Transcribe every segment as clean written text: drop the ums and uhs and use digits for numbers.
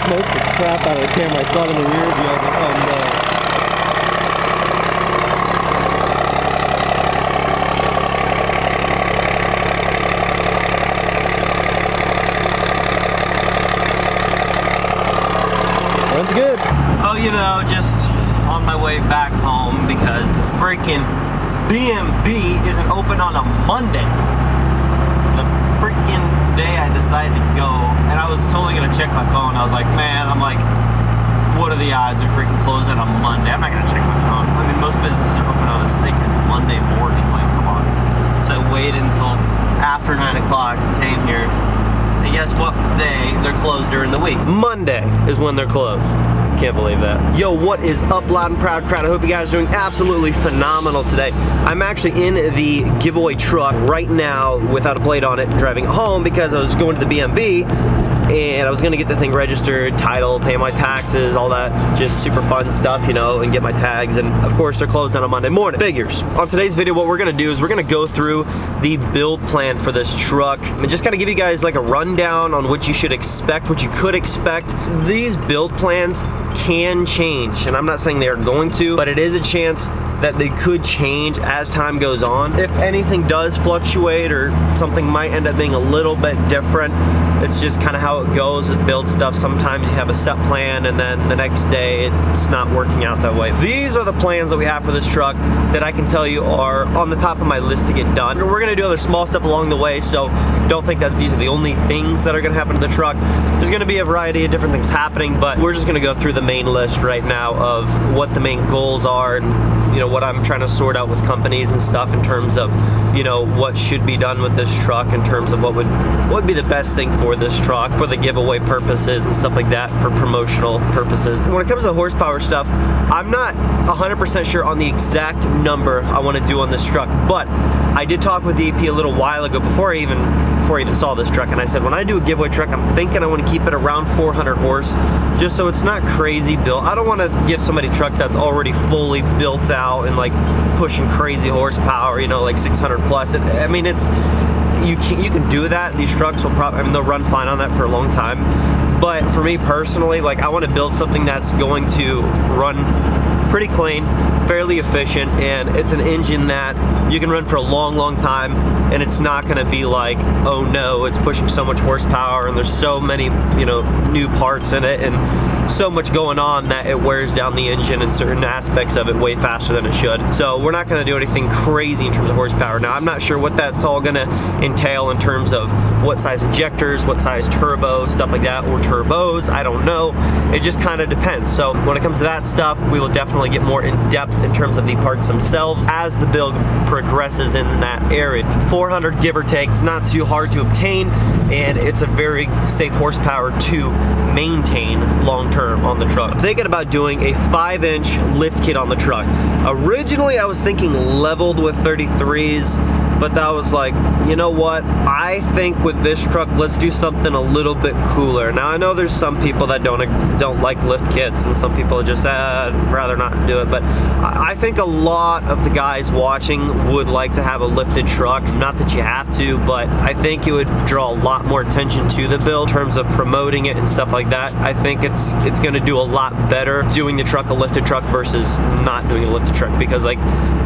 smoked the crap out of the camera. I saw it in the rear view. I was like, oh no. Runs good. Oh, you know, just on my way back home because the freaking B&B isn't open on a Monday. The freaking day I decided to go, and I was totally gonna check my phone. I was like, man, what are the odds they're freaking closing on Monday? I'm not gonna check my phone. I mean, most businesses are open on a stinking Monday morning. Like, come on. So I waited until after 9 o'clock, came here. And guess what day they're closed during the week? Monday is when they're closed. Can't believe that. Yo, what is up, loud and proud crowd? I hope you guys are doing absolutely phenomenal today. I'm actually in the giveaway truck right now without a plate on it, driving home because I was going to the B&B and I was gonna get the thing registered, titled, pay my taxes, all that just super fun stuff, you know, and get my tags. And of course, they're closed on a Monday morning. Figures. On today's video, what we're gonna do is we're gonna go through the build plan for this truck and just kind of give you guys like a rundown on what you should expect, what you could expect. These build plans can change, and I'm not saying they are going to, but it is a chance that they could change as time goes on. If anything does fluctuate or something might end up being a little bit different, it's just kind of how it goes with build stuff. Sometimes you have a set plan and then the next day it's not working out that way. These are the plans that we have for this truck that I can tell you are on the top of my list to get done. We're gonna do other small stuff along the way, so don't think that these are the only things that are gonna happen to the truck. There's gonna be a variety of different things happening, but we're just gonna go through the main list right now of what the main goals are and, you know, what I'm trying to sort out with companies and stuff in terms of, you know, what should be done with this truck in terms of what would be the best thing for this truck for the giveaway purposes and stuff like that, for promotional purposes. And when it comes to horsepower stuff, I'm not 100% sure on the exact number I want to do on this truck, but I did talk with DP a little while ago before I even saw this truck, and I said when I do a giveaway truck, I'm thinking I want to keep it around 400 horse, just so it's not crazy built. I don't want to give somebody a truck that's already fully built out and like pushing crazy horsepower, you know, like 600 plus. I mean, it's you can do that. These trucks will probably, I mean, they'll run fine on that for a long time. But for me personally, like I want to build something that's going to run pretty clean, fairly efficient, and it's an engine that you can run for a long time, and it's not going to be like, oh no, it's pushing so much horsepower and there's so many, you know, new parts in it and so much going on that it wears down the engine and certain aspects of it way faster than it should. So we're not going to do anything crazy in terms of horsepower. Now, I'm not sure what that's all going to entail in terms of what size injectors, what size turbo, stuff like that, or turbos, I don't know. It just kind of depends. So when it comes to that stuff, we will definitely get more in depth in terms of the parts themselves as the build progresses in that area. 400 give or take, it's not too hard to obtain, and it's a very safe horsepower to maintain long-term on the truck. I'm thinking about doing a 5-inch lift kit on the truck. Originally, I was thinking leveled with 33s, but that was like, you know what? I think with this truck, let's do something a little bit cooler. Now, I know there's some people that don't like lift kits, and some people just I'd rather not do it, but I think a lot of the guys watching would like to have a lifted truck. Not that you have to, but I think it would draw a lot more attention to the build in terms of promoting it and stuff like that. I think it's going to do a lot better doing the truck a lifted truck versus not doing a lifted truck, because like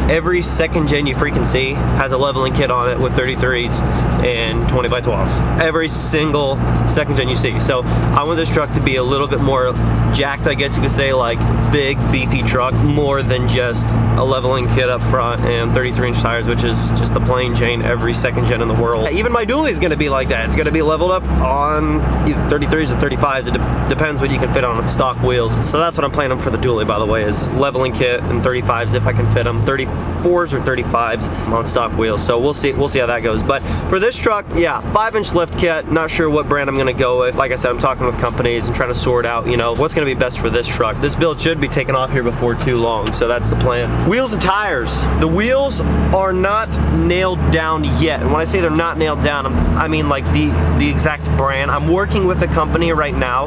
every second gen you freaking see has a leveling kit on it with 33s and 20 by 12s. Every single second gen you see. So I want this truck to be a little bit more jacked, I guess you could say, like big beefy truck, more than just a leveling kit up front and 33-inch tires, which is just the plain Jane every second gen in the world. Even my dually is going to be like that. It's going to be leveled up on either 33s or 35s. It depends what you can fit on stock wheels. So that's what I'm planning for the dually, by the way, is leveling kit and 35s if I can fit them. 34s or 35s on stock wheels. So we'll see how that goes. But for this truck, yeah, 5-inch lift kit. Not sure what brand I'm going to go with. Like I said, I'm talking with companies and trying to sort out, you know, what's going to be best for this truck. This build should be taken off here before too long, so that's the plan. Wheels and tires. The wheels are not nailed down yet. And when I say they're not nailed down, I mean like the exact brand. I'm working with a company right now,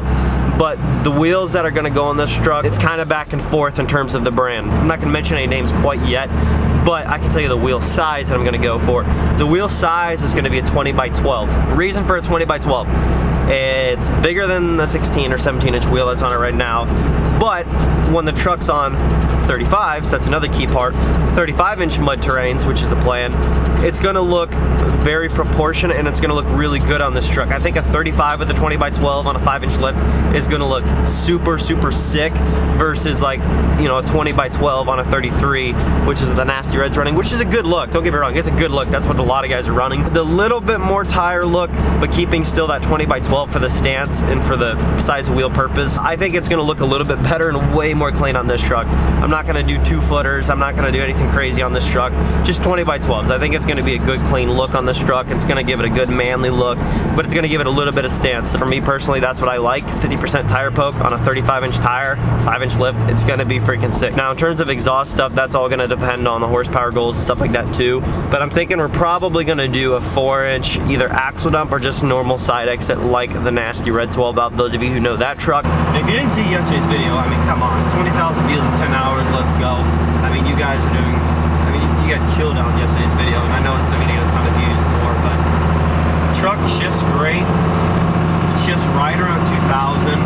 but the wheels that are going to go on this truck, it's kind of back and forth in terms of the brand. I'm not going to mention any names quite yet, but I can tell you the wheel size that I'm going to go for. The wheel size is going to be a 20 by 12. The reason for a 20 by 12 It's bigger than the 16 or 17 inch wheel that's on it right now, but when the truck's on 35s, that's another key part, 35 inch mud terrains, which is the plan, it's gonna look very proportionate and it's gonna look really good on this truck. I think a 35 with a 20x12 on a 5-inch lift is gonna look super, super sick versus like, you know, a 20x12 on a 33, which is the nasty reds running, which is a good look. Don't get me wrong, it's a good look. That's what a lot of guys are running. The little bit more tire look, but keeping still that 20x12 for the stance and for the size of wheel purpose. I think it's gonna look a little bit better and way more clean on this truck. I'm not gonna do 2-footers. I'm not gonna do anything crazy on this truck. Just 20x12s. I think it's gonna be a good clean look on this truck. It's gonna give it a good manly look, but it's gonna give it a little bit of stance. For me personally, that's what I like. 50% tire poke on a 35-inch tire, 5-inch lift. It's gonna be freaking sick. Now, in terms of exhaust stuff, that's all gonna depend on the horsepower goals and stuff like that too. But I'm thinking we're probably gonna do a 4-inch either axle dump or just normal side exit like the nasty red 12 valve. Those of you who know that truck. If you didn't see yesterday's video, I mean, come on, 20,000 views in 10 hours. Let's go. I mean, you guys are doing. You guys killed on yesterday's video, and I know it's still gonna get a ton of views more, but the truck shifts great. It shifts right around 2,000.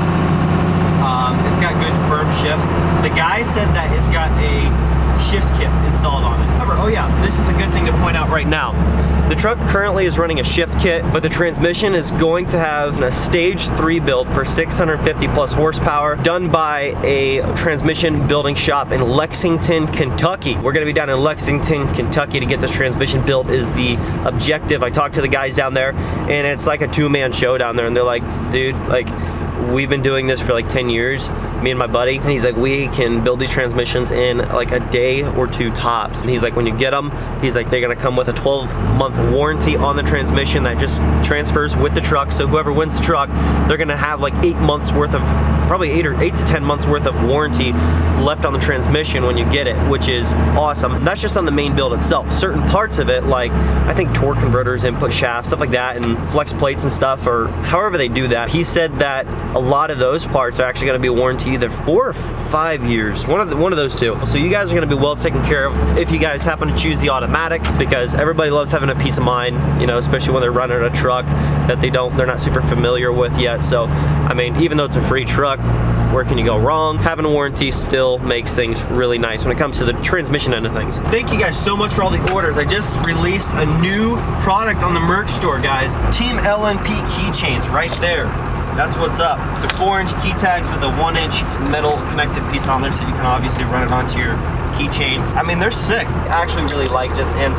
It's got good firm shifts. The guy said that it's got a shift kit installed on it. However, oh yeah, this is a good thing to point out right now. The truck currently is running a shift kit, but the transmission is going to have a stage 3 build for 650 plus horsepower done by a transmission building shop in Lexington, Kentucky. We're gonna be down in Lexington, Kentucky to get this transmission built is the objective. I talked to the guys down there and it's like a 2-man show down there, and they're like, dude, like, we've been doing this for like 10 years, me and my buddy, and he's like, we can build these transmissions in like a day or 2 tops. And he's like, when you get them, he's like, they're gonna come with a 12-month warranty on the transmission that just transfers with the truck. So whoever wins the truck, they're gonna have like 8 months worth of, probably 8 to 10 months worth of warranty left on the transmission when you get it, which is awesome. That's just on the main build itself. Certain parts of it, like I think torque converters, input shafts, stuff like that, and flex plates and stuff, or however they do that. He said that a lot of those parts are actually going to be warranted either 4 or 5 years, one of those two. So you guys are going to be well taken care of if you guys happen to choose the automatic, because everybody loves having a peace of mind, you know, especially when they're running a truck that they're not super familiar with yet. So I mean, even though it's a free truck, where can you go wrong? Having a warranty still makes things really nice when it comes to the transmission end of things. Thank you guys so much for all the orders. I just released a new product on the merch store, guys. Team LNP keychains right there. That's what's up. The 4-inch key tags with a 1-inch metal connected piece on there, so you can obviously run it onto your keychain. I mean, they're sick. I actually really like this, and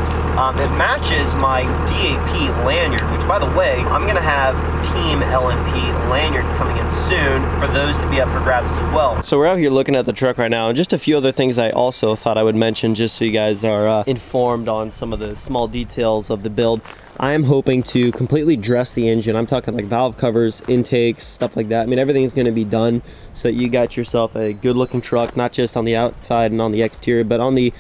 it matches my DAP lanyard, which, by the way, I'm gonna have Team LNP lanyards coming in soon for those to be up for grabs as well. So we're out here looking at the truck right now, and just a few other things I also thought I would mention, just so you guys are informed on some of the small details of the build. I am hoping to completely dress the engine. I'm talking like valve covers, intakes, stuff like that. I mean, everything's going to be done so that you got yourself a good looking truck, not just on the outside and on the exterior, but on the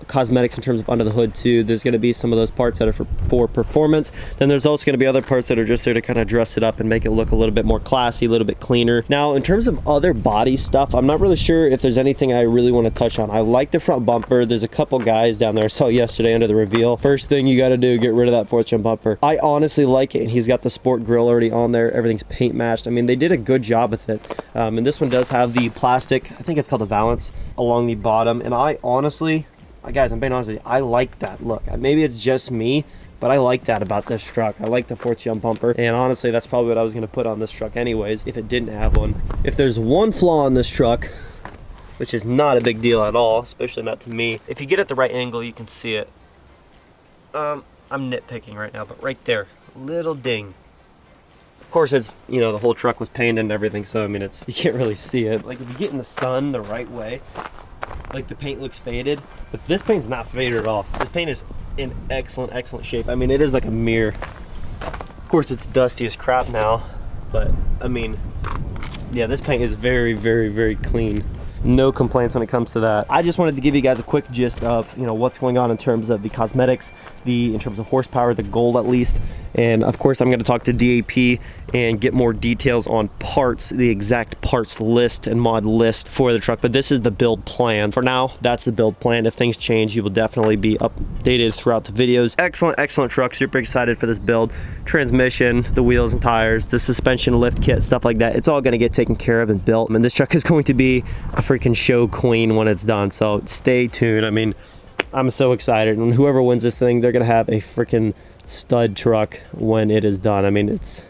cosmetics in terms of under the hood too. There's going to be some of those parts that are for performance. Then there's also going to be other parts that are just there to kind of dress it up and make it look a little bit more classy, a little bit cleaner. Now, in terms of other body stuff, I'm not really sure if there's anything I really want to touch on. I like the front bumper. There's a couple guys down there I saw yesterday under the reveal. First thing you got to do, get rid of that 4th gen bumper. I honestly like it, and he's got the sport grille already on there. Everything's paint matched. I mean, they did a good job with it. And this one does have the plastic, I think it's called a valance, along the bottom. And I honestly, guys, I'm being honest with you, I like that look. Maybe it's just me, but I like that about this truck. I like the 4th gen bumper, and honestly, that's probably what I was going to put on this truck anyways, if it didn't have one. If there's one flaw in this truck, which is not a big deal at all, especially not to me, if you get at the right angle, you can see it. I'm nitpicking right now, but right there, little ding. Of course, it's, you know, the whole truck was painted and everything, so I mean, you can't really see it. Like, if you get in the sun the right way, like, the paint looks faded, but this paint's not faded at all. This paint is in excellent shape. I mean, it is like a mirror. Of course, it's dusty as crap now, but I mean, yeah, this paint is very clean. No complaints when it comes to that. I just wanted to give you guys a quick gist of, you know, what's going on in terms of the cosmetics, in terms of horsepower, the gold at least, And of course, I'm going to talk to DAP and get more details on parts, the exact parts list and mod list for the truck. But this is the build plan. For now, that's the build plan. If things change, you will definitely be updated throughout the videos. Excellent truck. Super excited for this build. Transmission, the wheels and tires, the suspension lift kit, stuff like that. It's all going to get taken care of and built. I mean, this truck is going to be a freaking show queen when it's done. So stay tuned. I mean, I'm so excited. And whoever wins this thing, they're going to have a freaking stud truck when it is done. I mean, it's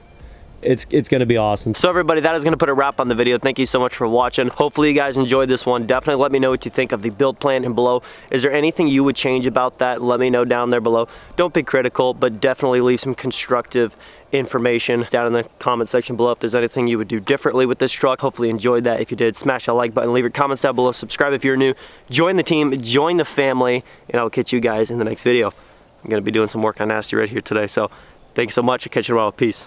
gonna be awesome. So everybody, that is gonna put a wrap on the video. Thank you so much for watching. Hopefully you guys enjoyed this one. Definitely let me know what you think of the build plan and below. Is there anything you would change about that? Let me know down there below. Don't be critical, but definitely leave some constructive information down in the comment section below if there's anything you would do differently with this truck. Hopefully you enjoyed that. If you did, smash that like button, leave your comments down below, subscribe if you're new, join the team, join the family, and I'll catch you guys in the next video. I'm gonna be doing some work on Nasty right here today, so thanks so much. I'll catch you tomorrow. Peace.